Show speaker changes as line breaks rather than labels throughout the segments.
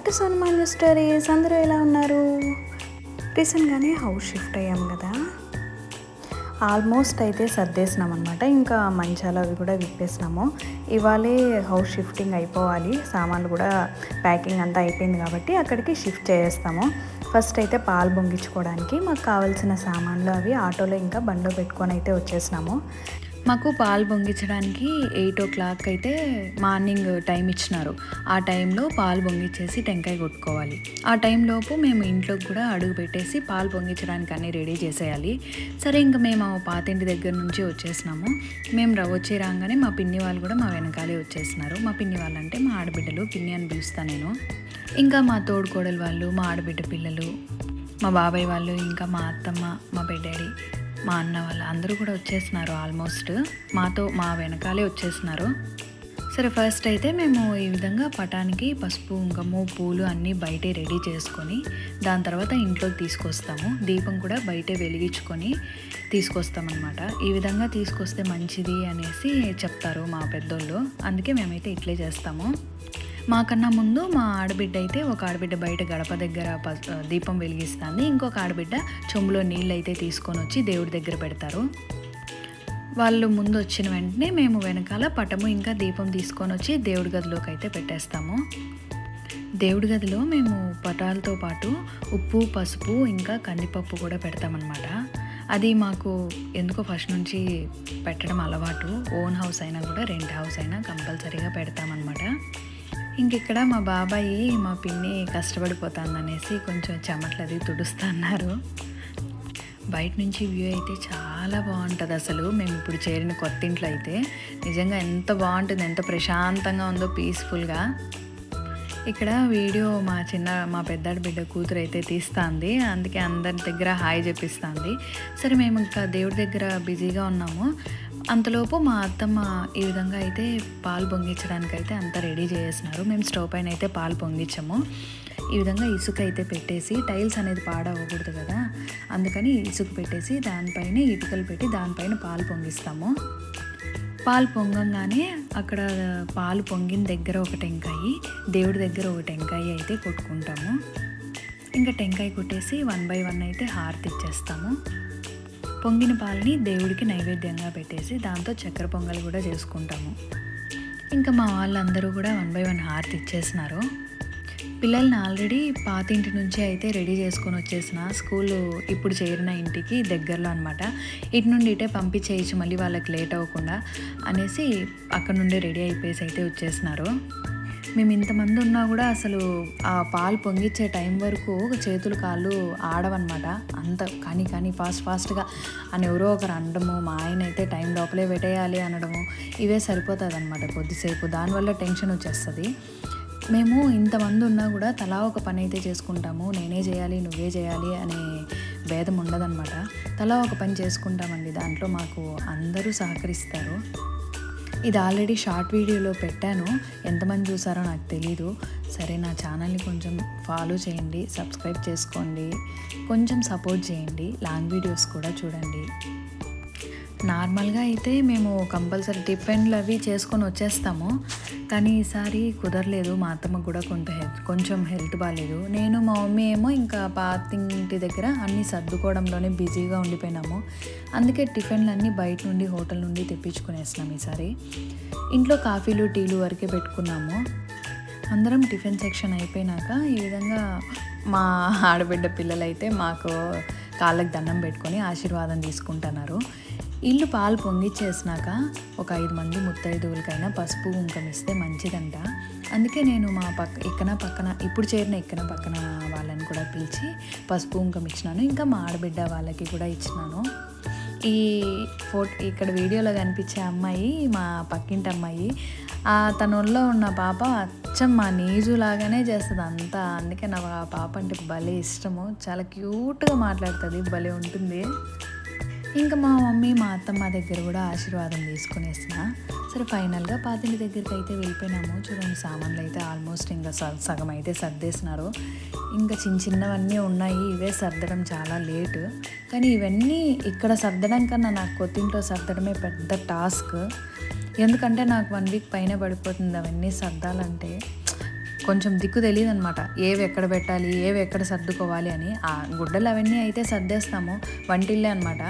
To సన్మాన్య stories. అందరూ ఎలా ఉన్నారు? రీసెంట్గానే హౌస్ షిఫ్ట్ అయ్యాం కదా, ఆల్మోస్ట్ అయితే సర్దేసినాం అనమాట. ఇంకా మంచాలు అవి కూడా విప్పేసినాము. ఇవాళే హౌస్ షిఫ్టింగ్ అయిపోవాలి, సామాన్లు కూడా ప్యాకింగ్ అంతా అయిపోయింది కాబట్టి అక్కడికి షిఫ్ట్ చేస్తాము. ఫస్ట్ అయితే పాలు పొంగించుకోవడానికి మాకు కావాల్సిన సామాన్లు అవి ఆటోలో ఇంకా బండిలో పెట్టుకొని అయితే వచ్చేసినాము. మాకు పాలు పొంగించడానికి 8 o'clock అయితే మార్నింగ్ టైం ఇచ్చినారు. ఆ టైంలో పాలు పొంగించేసి టెంకాయ కొట్టుకోవాలి. ఆ టైంలోపు మేము ఇంట్లోకి కూడా అడుగు పెట్టేసి పాలు పొంగించడానికి అన్నీ రెడీ చేసేయాలి. సరే, ఇంకా మేము పాతింటి దగ్గర నుంచి వచ్చేసినాము. మేము వచ్చి రాగానే మా పిన్ని వాళ్ళు కూడా మా వెనకాలే వచ్చేసినారు. మా పిన్ని వాళ్ళు అంటే మా ఆడబిడ్డలు, పిన్ని అని పిలుస్తాను నేను. ఇంకా మా తోడుకోడలు వాళ్ళు, మా ఆడబిడ్డ పిల్లలు, మా బాబాయ్ వాళ్ళు, ఇంకా మా అత్తమ్మ, మా పెద్దాడి, మా అన్న వాళ్ళు అందరూ కూడా వచ్చేసినారు. ఆల్మోస్ట్ మా వెనకాలే వచ్చేసినారు. సరే, ఫస్ట్ అయితే మేము ఈ విధంగా పటానికి పసుపు, కుంకుమ, పూలు అన్నీ బయటే రెడీ చేసుకొని దాని తర్వాత ఇంట్లోకి తీసుకొస్తాము. దీపం కూడా బయటే వెలిగించుకొని తీసుకొస్తామన్నమాట. ఈ విధంగా తీసుకొస్తే మంచిది అనేసి చెప్తారు మా పెద్దోళ్ళు. అందుకే మేమైతే ఇట్లే చేస్తాము. మాకన్నా ముందు మా ఆడబిడ్డ అయితే, ఒక ఆడబిడ్డ బయట గడప దగ్గర దీపం వెలిగిస్తుంది, ఇంకొక ఆడబిడ్డ చెంబులో నీళ్ళు అయితే తీసుకొని వచ్చి దేవుడి దగ్గర పెడతారు. వాళ్ళు ముందు వచ్చిన వెంటనే మేము వెనకాల పటము ఇంకా దీపం తీసుకొని వచ్చి దేవుడి గదిలోకి అయితే పెట్టేస్తాము. దేవుడి గదిలో మేము పటాలతో పాటు ఉప్పు, పసుపు, ఇంకా కందిపప్పు కూడా పెడతామన్నమాట. అది మాకు ఎందుకో ఫస్ట్ నుంచి పెట్టడం అలవాటు. ఓన్ హౌస్ అయినా కూడా రెంట్ హౌస్ అయినా కంపల్సరీగా పెడతామన్నమాట. ఇంకిక్కడ మా బాబాయి, మా పిన్ని కష్టపడిపోతుందనేసి కొంచెం చెమటలు అది తుడుస్తున్నారు. బయట నుంచి వ్యూ అయితే చాలా బాగుంటుంది అసలు. మేము ఇప్పుడు చేరిన కొత్త ఇంట్లో అయితే నిజంగా ఎంత బాగుంటుంది, ఎంత ప్రశాంతంగా ఉందో, పీస్ఫుల్గా. ఇక్కడ వీడియో మా పెద్దాడి బిడ్డ కూతురు అయితే తీస్తుంది, అందుకే అందరి దగ్గర హాయ్ చెప్పిస్తుంది. సరే, మేము ఇంకా దేవుడి దగ్గర బిజీగా ఉన్నాము. అంతలోపు మా అత్తమ్మ ఈ విధంగా అయితే పాలు పొంగించడానికి అయితే అంతా రెడీ చేసేసినారు. మేము స్టవ్ పైన అయితే పాలు పొంగించాము. ఈ విధంగా ఇసుక అయితే పెట్టేసి, టైల్స్ అనేది పాడవకూడదు కదా, అందుకని ఇసుక పెట్టేసి దానిపైన ఇటుకలు పెట్టి దానిపైన పాలు పొంగిస్తాము. పాలు పొంగంగానే అక్కడ పాలు పొంగిన దగ్గర ఒక టెంకాయ, దేవుడి దగ్గర ఒక టెంకాయ అయితే కొట్టుకుంటాము. ఇంకా టెంకాయ కొట్టేసి 1 by 1 అయితే హారతి ఇచ్చేస్తాము. పొంగిన పాలని దేవుడికి నైవేద్యంగా పెట్టేసి దాంతో చక్కెర పొంగల్ కూడా చేసుకుంటాము. ఇంకా మా వాళ్ళందరూ కూడా 1 by 1 హారతి ఇచ్చేసినారు. పిల్లల్ని ఆల్రెడీ పాతింటి నుంచి అయితే రెడీ చేసుకొని వచ్చేసిన, స్కూలు ఇప్పుడు చేరిన ఇంటికి దగ్గరలో అనమాట. ఇటు నుండి ఇటే పంపించేయచ్చు, మళ్ళీ వాళ్ళకి లేట్ అవ్వకుండా అనేసి అక్కడ నుండి రెడీ అయిపోయేసి అయితే వచ్చేసినారు. మేము ఇంతమంది ఉన్నా కూడా అసలు ఆ పాలు పొంగిచ్చే టైం వరకు చేతులు కాళ్ళు ఆడవన్నమాట. అంత కానీ ఫాస్ట్గా అని ఎవరో ఒకరు అనడము, మా ఆయన అయితే టైం లోపలే పెట్టేయాలి అనడము, ఇవే సరిపోతుంది అనమాట కొద్దిసేపు. దానివల్ల టెన్షన్ వచ్చేస్తుంది. మేము ఇంతమంది ఉన్నా కూడా తలా ఒక పని అయితే చేసుకుంటాము. నేనే చేయాలి, నువ్వే చేయాలి అనే భేదం ఉండదన్నమాట. తలా ఒక పని చేసుకుంటామండి. దాంట్లో మాకు అందరూ సహకరిస్తారు. ఇది ఆల్రెడీ షార్ట్ వీడియోలో పెట్టాను, ఎంతమంది చూసారో నాకు తెలీదు. సరే, నా ఛానల్ని కొంచెం ఫాలో చేయండి, సబ్స్క్రైబ్ చేసుకోండి, కొంచెం సపోర్ట్ చేయండి, లాంగ్ వీడియోస్ కూడా చూడండి. నార్మల్గా అయితే మేము కంపల్సరీ టిఫిన్లు అవి చేసుకొని వచ్చేస్తాము, కానీ ఈసారి కుదరలేదు. మా అత్తమ్మకు కూడా కొంచెం హెల్త్ బాగాలేదు. నేను మా మమ్మీ ఏమో ఇంకా పాతింటి దగ్గర అన్నీ సర్దుకోవడంలోనే బిజీగా ఉండిపోయినాము. అందుకే టిఫిన్లు అన్నీ బయట నుండి, హోటల్ నుండి తెప్పించుకునేసినాము. ఈసారి ఇంట్లో కాఫీలు, టీలు వరకే పెట్టుకున్నాము. అందరం టిఫిన్ సెక్షన్ అయిపోయినాక ఈ విధంగా మా ఆడబిడ్డ పిల్లలైతే మాకు కాళ్ళకి దండం పెట్టుకొని ఆశీర్వాదం తీసుకుంటున్నారు. ఇల్లు పాలు పొంగిచ్చేసినాక ఒక 5 మంది ముత్తైదువులకైనా పసుపు, కుంకుమ ఇస్తే మంచిదంట. అందుకే నేను మా పక్కన ఇప్పుడు చేరిన పక్కన వాళ్ళని కూడా పిలిచి పసుపు, కుంకుమ ఇచ్చినాను. ఇంకా మా ఆడబిడ్డ వాళ్ళకి కూడా ఇచ్చినాను. ఈ ఇక్కడ వీడియోలో కనిపించే అమ్మాయి మా పక్కింటి అమ్మాయి. తనలో ఉన్న పాప అచ్చం మా నీజు లాగానే చేస్తుంది అంతా. అందుకే నా పాప అంటే భలే ఇష్టము. చాలా క్యూట్గా మాట్లాడుతుంది, భలే ఉంటుంది. ఇంకా మా మమ్మీ, మా అత్తమ్మ దగ్గర కూడా ఆశీర్వాదం తీసుకునేసిన. సరే, ఫైనల్గా పాతింటి దగ్గరికి అయితే వెళ్ళిపోయినాము. చూడండి, సామాన్లు అయితే ఆల్మోస్ట్ ఇంకా సగం అయితే సర్దేసినారు. ఇంకా చిన్నవన్నీ ఉన్నాయి, ఇవే సర్దడం చాలా లేటు. కానీ ఇవన్నీ ఇక్కడ సర్దడం కన్నా నాకు కొత్తింట్లో సర్దడమే పెద్ద టాస్క్. ఎందుకంటే నాకు 1 week పైన పడిపోతుంది అవన్నీ సర్దాలంటే.
కొంచెం దిక్కు తెలియదు అనమాట, ఏవి ఎక్కడ పెట్టాలి, ఏవి ఎక్కడ సర్దుకోవాలి అని. ఆ గుడ్డలు అవన్నీ అయితే సర్దేస్తాము, వంటిల్లే అనమాట.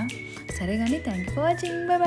సరే కానీ thank you for watching, bye bye.